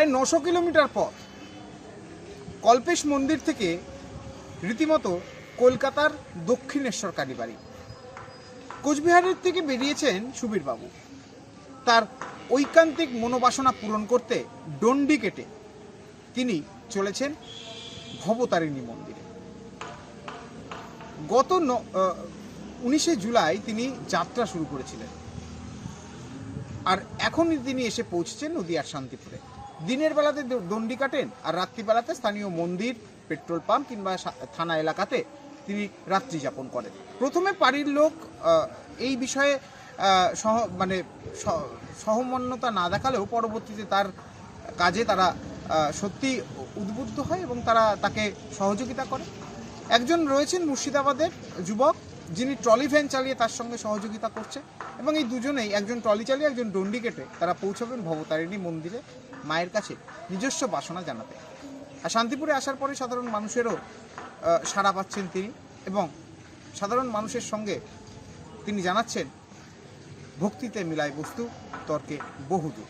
প্রায় 900 কিলোমিটার পথ কল্পেশ মন্দির থেকে রীতিমতো কলকাতার দক্ষিণেশ্বর কালীবাড়ি। কোচবিহারের থেকে বেরিয়েছেন সুবীরবাবু তার ঐকান্তিক মনোবাসনা পূরণ করতে ডন্ডি কেটে তিনি চলেছেন ভবতারিণী মন্দিরে। গত 19শে জুলাই তিনি যাত্রা শুরু করেছিলেন, আর এখন তিনি এসে পৌঁছেছেন নদিয়ার শান্তিপুরে। দিনের বেলাতে দণ্ডি কাটেন, আর রাত্রিবেলাতে স্থানীয় মন্দির, পেট্রোল পাম্প কিংবা থানা এলাকাতে তিনি রাত্রি যাপন করেন। প্রথমে বাড়ির লোক এই বিষয়ে সহমন্যতা না দেখালেও পরবর্তীতে তার কাজে তারা সত্যি উদ্বুদ্ধ হয় এবং তারা তাকে সহযোগিতা করে। একজন রয়েছেন মুর্শিদাবাদের যুবক, যিনি ট্রলি ভ্যান চালিয়ে তার সঙ্গে সহযোগিতা করছে, এবং এই দুজনেই, একজন ট্রলি চালিয়ে একজন ডন্ডি কেটে, তারা পৌঁছাবেন ভবতারিণী মন্দিরে মায়ের কাছে নিজস্ব বাসনা জানাতে। আর শান্তিপুরে আসার পরে সাধারণ মানুষেরও সাড়া পাচ্ছেন তিনি, এবং সাধারণ মানুষের সঙ্গে তিনি জানাচ্ছেন ভক্তিতে মিলায় বস্তু, তর্কে বহুদূর।